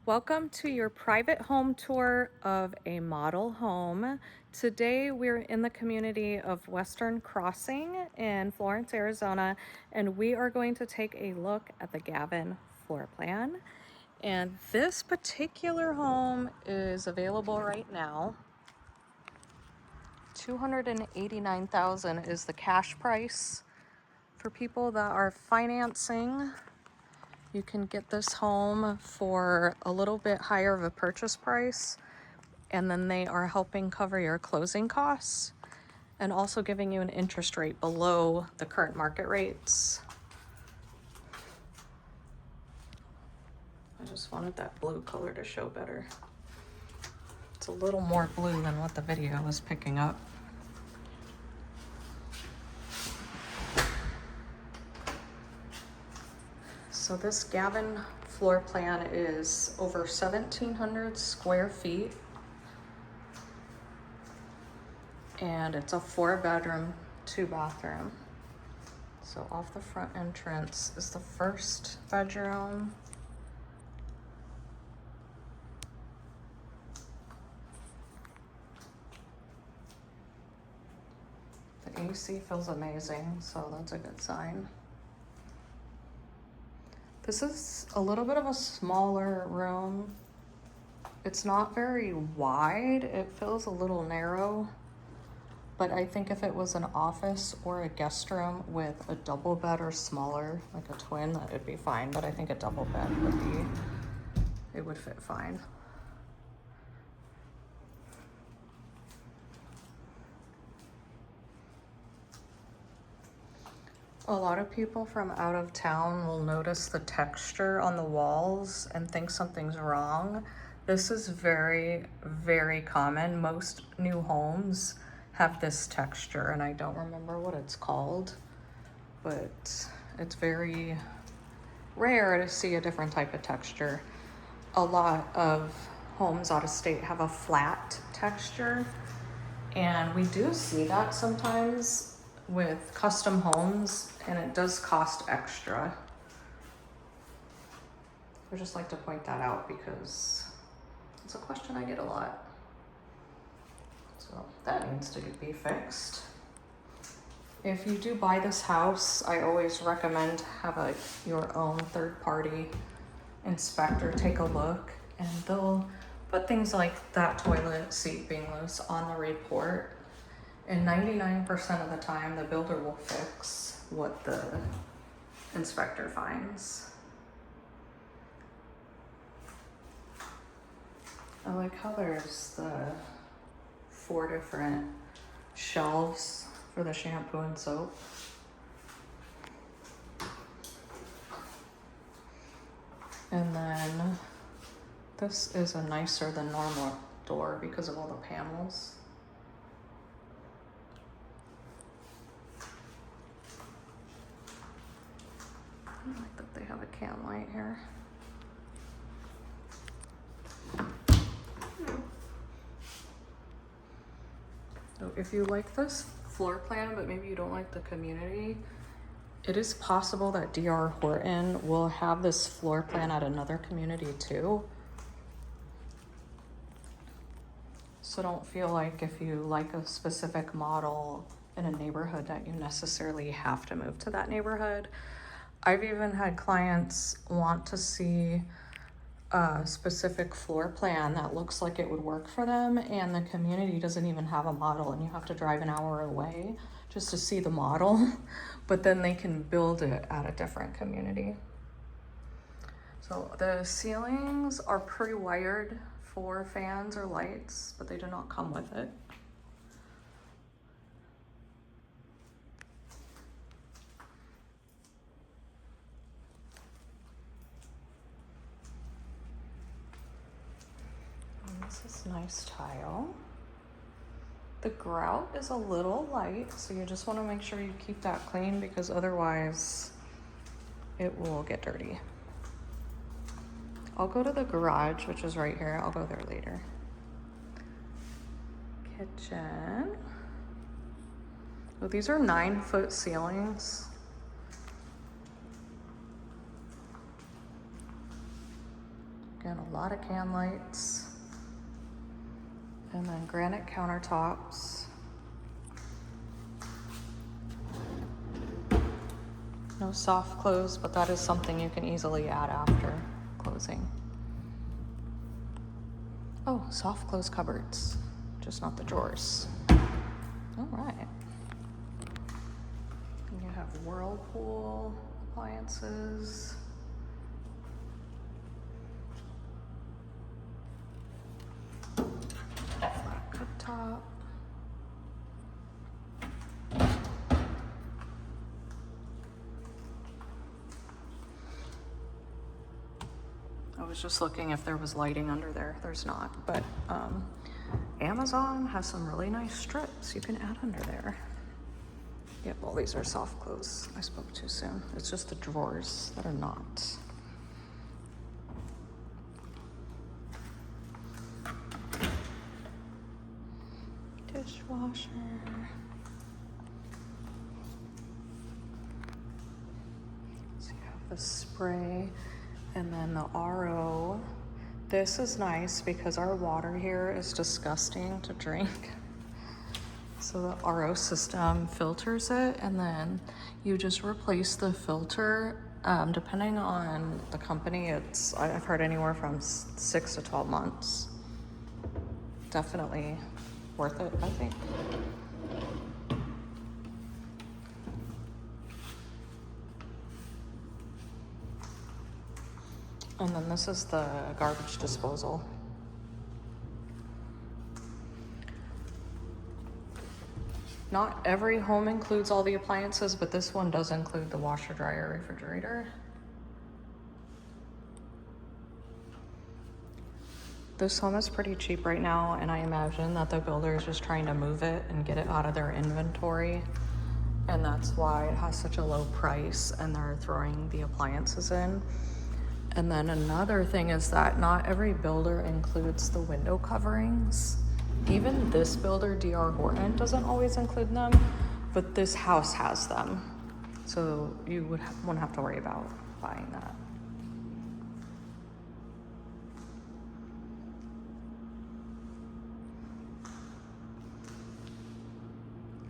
Welcome to your private home tour of a model home. Today we're in the community of Western Crossing in Florence, Arizona, and we are going to take a look at the Gavin floor plan. And this particular home is available right now. $289,000 is the cash price. For people that are financing, you can get this home for a little bit higher of a purchase price, and then they are helping cover your closing costs and also giving you an interest rate below the current market rates. I just wanted that blue color to show better. It's a little more blue than what the video was picking up. So this Gavin floor plan is over 1,700 square feet. And it's a 4-bedroom, 2-bathroom. So off the front entrance is the first bedroom. The AC feels amazing, so that's a good sign. This is a little bit of a smaller room. It's not very wide. It feels a little narrow. But I think if it was an office or a guest room with a double bed or smaller, like a twin, that would be fine. But I think a double bed would fit fine. A lot of people from out of town will notice the texture on the walls and think something's wrong. This is very, very common. Most new homes have this texture, and I don't remember what it's called, but it's very rare to see a different type of texture. A lot of homes out of state have a flat texture, and we do see that sometimes with custom homes, and it does cost extra. I just like to point that out because it's a question I get a lot. So that needs to be fixed. If you do buy this house, I always recommend have your own third-party inspector take a look, and they'll put things like that toilet seat being loose on the report. And 99% of the time, the builder will fix what the inspector finds. I like how there's the 4 different shelves for the shampoo and soap. And then this is a nicer than normal door because of all the panels. I like that they have a can light here. So if you like this floor plan, but maybe you don't like the community, it is possible that DR Horton will have this floor plan at another community too. So don't feel like if you like a specific model in a neighborhood that you necessarily have to move to that neighborhood. I've even had clients want to see a specific floor plan that looks like it would work for them, and the community doesn't even have a model, and you have to drive an hour away just to see the model, but then they can build it at a different community. So the ceilings are pre-wired for fans or lights, but they do not come with it. This is nice tile. The grout is a little light, so you just want to make sure you keep that clean because otherwise it will get dirty. I'll go to the garage, which is right here. I'll go there later. Kitchen. Oh, these are 9-foot ceilings. You Again, a lot of can lights. And then granite countertops. No soft close, but that is something you can easily add after closing. Oh, soft close cupboards, just not the drawers. All right. And you have Whirlpool appliances. Flat cooktop. I was just looking if there was lighting under there. There's not, but Amazon has some really nice strips you can add under there. Yep, all these are soft close. I spoke too soon. It's just the drawers that are not. Dishwasher. So you have the spray and then the RO. This is nice because our water here is disgusting to drink. So the RO system filters it, and then you just replace the filter. Depending on the company, I've heard anywhere from 6 to 12 months. Definitely worth it, I think. And then this is the garbage disposal. Not every home includes all the appliances, but this one does include the washer, dryer, refrigerator. This home is pretty cheap right now, and I imagine that the builder is just trying to move it and get it out of their inventory. And that's why it has such a low price, and they're throwing the appliances in. And then another thing is that not every builder includes the window coverings. Even this builder, DR Horton, doesn't always include them, but this house has them. So you wouldn't have to worry about buying that.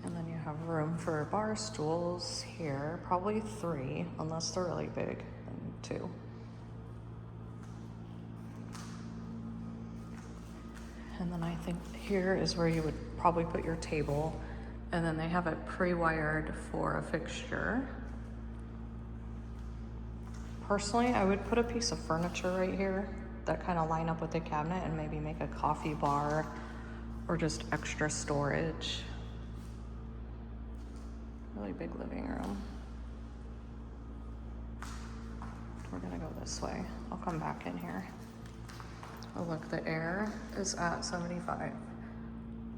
And then you have room for bar stools here, probably 3, unless they're really big, and 2. And then I think here is where you would probably put your table. And then they have it pre-wired for a fixture. Personally, I would put a piece of furniture right here that kind of line up with the cabinet and maybe make a coffee bar or just extra storage. Really big living room. We're gonna go this way. I'll come back in here. Oh look, the air is at 75.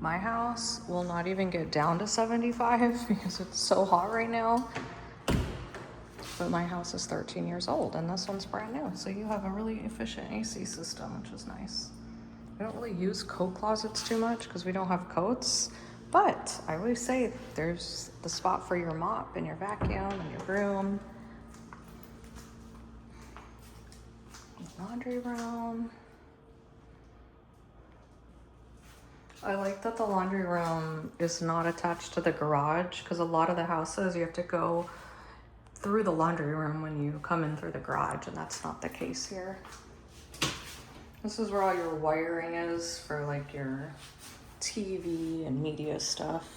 My house will not even get down to 75 because it's so hot right now. But my house is 13 years old and this one's brand new. So you have a really efficient AC system, which is nice. We don't really use coat closets too much because we don't have coats. But I always say there's the spot for your mop and your vacuum and your broom. Laundry room. I like that the laundry room is not attached to the garage because a lot of the houses you have to go through the laundry room when you come in through the garage, and that's not the case here. This is where all your wiring is for like your TV and media stuff.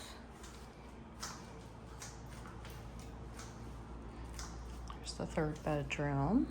There's the 3rd bedroom.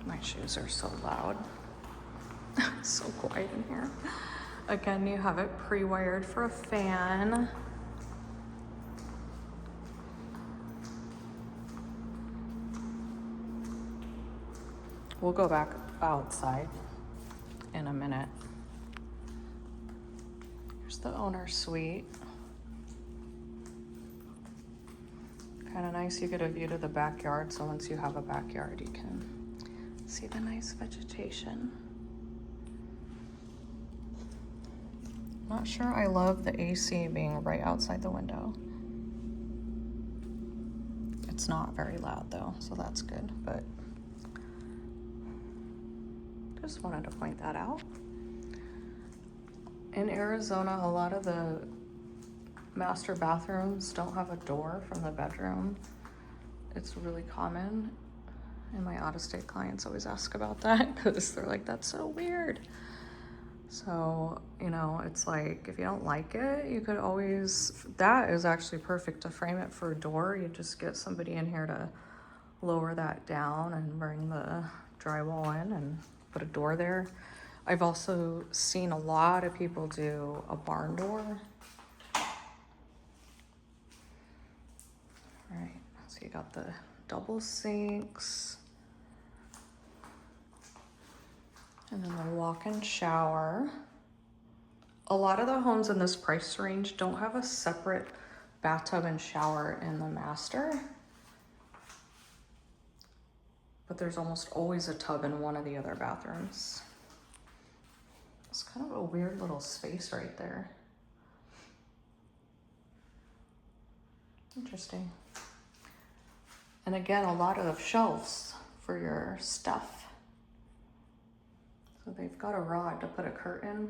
My shoes are so loud. It's so quiet in here. Again, you have it pre-wired for a fan. We'll go back outside in a minute. Here's the owner's suite. Kind of nice, you get a view to the backyard, so once you have a backyard, you can see the nice vegetation. Not sure I love the AC being right outside the window. It's not very loud though, so that's good, but just wanted to point that out. In Arizona, a lot of the master bathrooms don't have a door from the bedroom. It's really common, and my out-of-state clients always ask about that because they're like, that's so weird. So, you know, it's like, if you don't like it, you could always, that is actually perfect to frame it for a door. You just get somebody in here to lower that down and bring the drywall in and put a door there. I've also seen a lot of people do a barn door. All right, so you got the double sinks. And then the walk-in shower. A lot of the homes in this price range don't have a separate bathtub and shower in the master. But there's almost always a tub in one of the other bathrooms. It's kind of a weird little space right there. Interesting. And again, a lot of shelves for your stuff. So they've got a rod to put a curtain.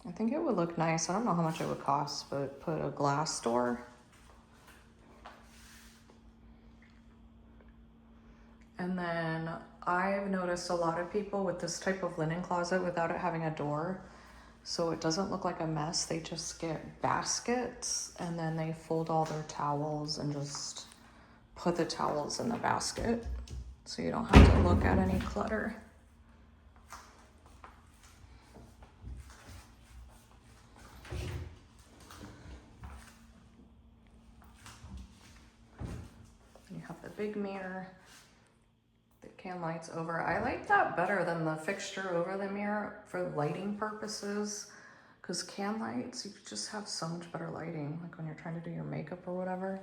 I think it would look nice. I don't know how much it would cost, but put a glass door. And then I've noticed a lot of people with this type of linen closet without it having a door, so it doesn't look like a mess. They just get baskets and then they fold all their towels and just put the towels in the basket so you don't have to look at any clutter. You have the big mirror, the can lights over. I like that better than the fixture over the mirror for lighting purposes, because can lights, you just have so much better lighting, like when you're trying to do your makeup or whatever.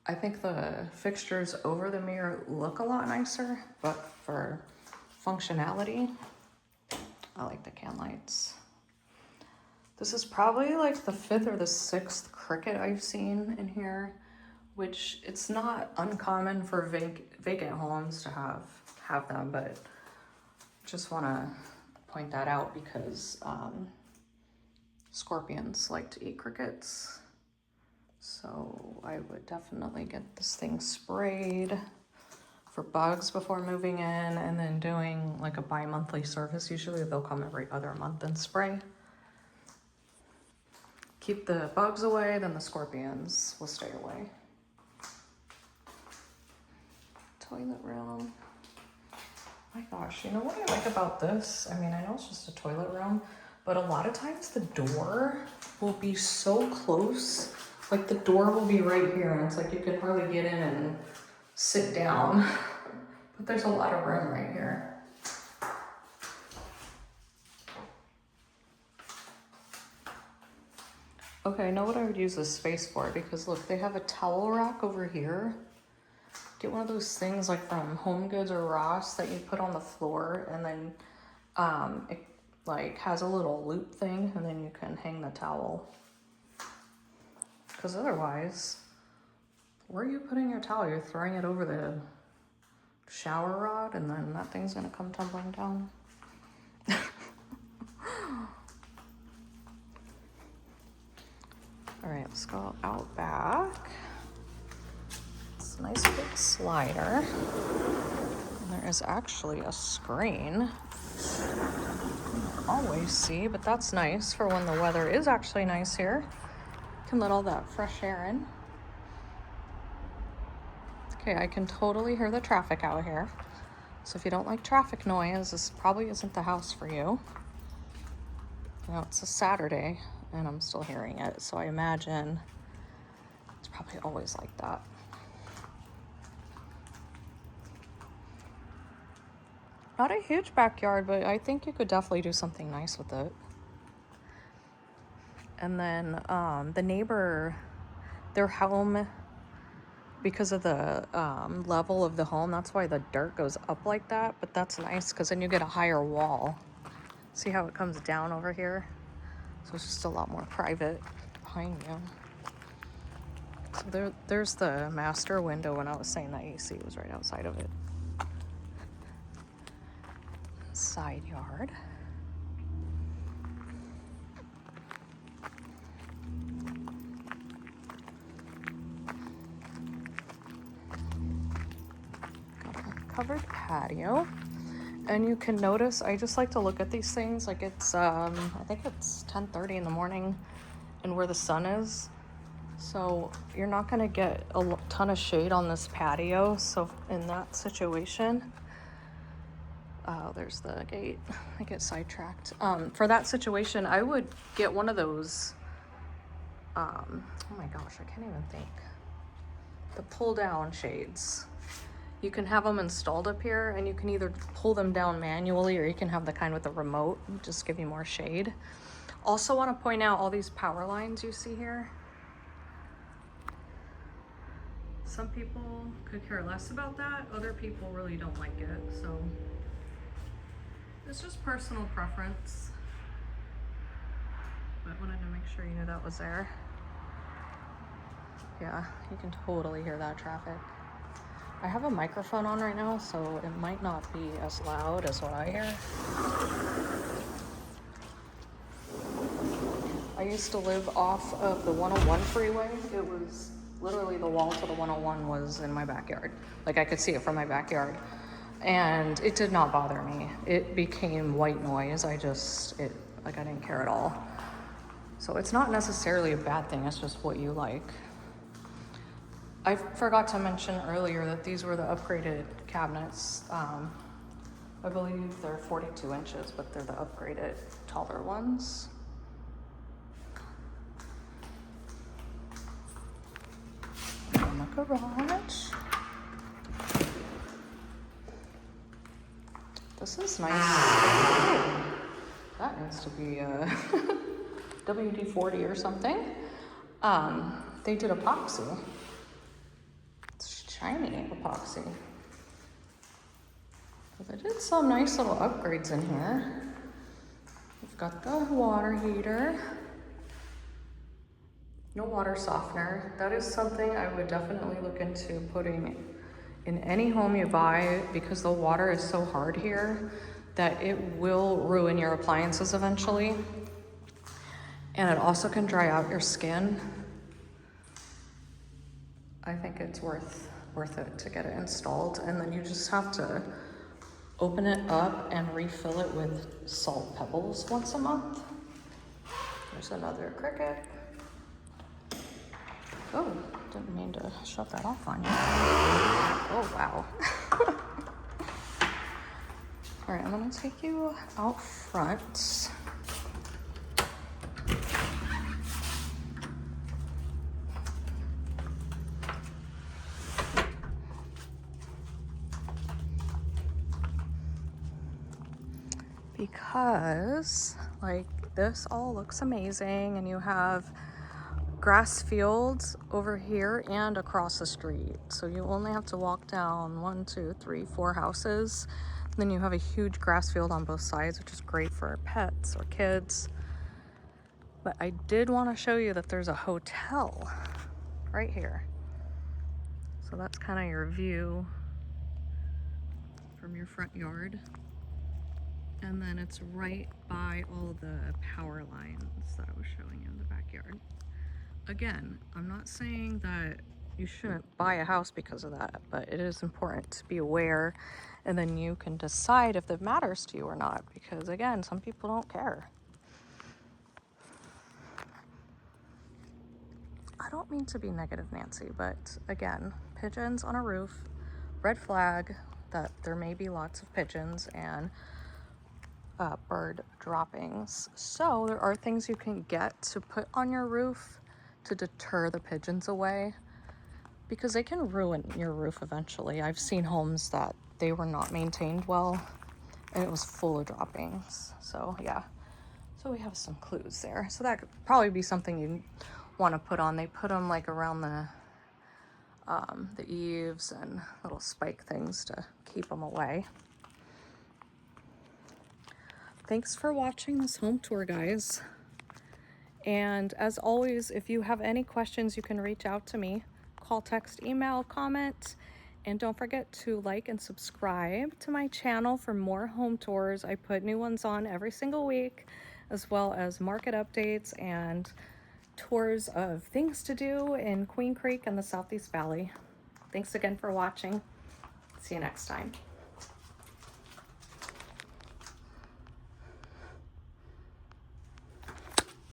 I think the fixtures over the mirror look a lot nicer, but for functionality, I like the can lights. This is probably like the 5th or the 6th Cricut I've seen in here, which it's not uncommon for vacant homes to have them, but just want to point that out because scorpions like to eat crickets. So I would definitely get this thing sprayed for bugs before moving in, and then doing like a bi-monthly service. Usually they'll come every other month and spray. Keep the bugs away, then the scorpions will stay away. Toilet room. My gosh, you know what I like about this? I mean, I know it's just a toilet room, but a lot of times the door will be so close. Like the door will be right here and it's like you can hardly get in and sit down. But there's a lot of room right here. Okay, I know what I would use this space for, because look, they have a towel rack over here. Get one of those things like from Home Goods or Ross that you put on the floor, and then it like has a little loop thing, and then you can hang the towel. Because otherwise, where are you putting your towel? You're throwing it over the shower rod, and then that thing's gonna come tumbling down. All right, let's go out back. It's a nice big slider. And there is actually a screen. You don't always see, but that's nice for when the weather is actually nice here. You can let all that fresh air in. Okay, I can totally hear the traffic out here. So if you don't like traffic noise, this probably isn't the house for you. You know, it's a Saturday and I'm still hearing it, so I imagine it's probably always like that. Not a huge backyard, but I think you could definitely do something nice with it. And then the neighbor, their home, because of the level of the home, that's why the dirt goes up like that. But that's nice because then you get a higher wall. See how it comes down over here? So it's just a lot more private behind you. So there's the master window when I was saying the AC was right outside of it. Side yard. Got a covered patio. And you can notice, I just like to look at these things like it's, I think it's 10:30 in the morning and where the sun is. So you're not gonna get a ton of shade on this patio. So in that situation, oh, there's the gate. I get sidetracked. For that situation, I would get one of those, oh my gosh, I can't even think. The pull down shades. You can have them installed up here and you can either pull them down manually or you can have the kind with the remote, just give you more shade. Also want to point out all these power lines you see here. Some people could care less about that. Other people really don't like it. So it's just personal preference. But wanted to make sure you knew that was there. Yeah, you can totally hear that traffic. I have a microphone on right now, so it might not be as loud as what I hear. I used to live off of the 101 freeway. It was literally the wall to the 101 was in my backyard. Like I could see it from my backyard. And it did not bother me. It became white noise. I didn't care at all. So it's not necessarily a bad thing. It's just what you like. I forgot to mention earlier that these were the upgraded cabinets. I believe they're 42 inches, but they're the upgraded taller ones. In the garage. This is nice. That needs to be WD-40 or something. They did epoxy. Shiny epoxy. They did some nice little upgrades in here. We've got the water heater. No water softener. That is something I would definitely look into putting in any home you buy because the water is so hard here that it will ruin your appliances eventually. And it also can dry out your skin. I think it's worth it to get it installed, and then you just have to open it up and refill it with salt pebbles once a month. There's another cricket. Oh, didn't mean to shut that off on you. Oh, wow. All right, I'm gonna take you out front. Because like this all looks amazing and you have grass fields over here and across the street. So you only have to walk down 1, 2, 3, 4 houses. And then you have a huge grass field on both sides, which is great for pets or kids. But I did want to show you that there's a hotel right here. So that's kind of your view from your front yard. And then it's right by all the power lines that I was showing you in the backyard. Again, I'm not saying that you shouldn't buy a house because of that, but it is important to be aware, and then you can decide if it matters to you or not, because again, some people don't care. I don't mean to be negative, Nancy, but again, pigeons on a roof, red flag that there may be lots of pigeons and bird droppings. So there are things you can get to put on your roof to deter the pigeons away, because they can ruin your roof eventually. I've seen homes that they were not maintained well, and it was full of droppings. So yeah, so we have some clues there. So that could probably be something you want to put on. They put them like around the eaves and little spike things to keep them away. Thanks for watching this home tour, guys. And as always, if you have any questions, you can reach out to me. Call, text, email, comment. And don't forget to like and subscribe to my channel for more home tours. I put new ones on every single week, as well as market updates and tours of things to do in Queen Creek and the Southeast Valley. Thanks again for watching. See you next time.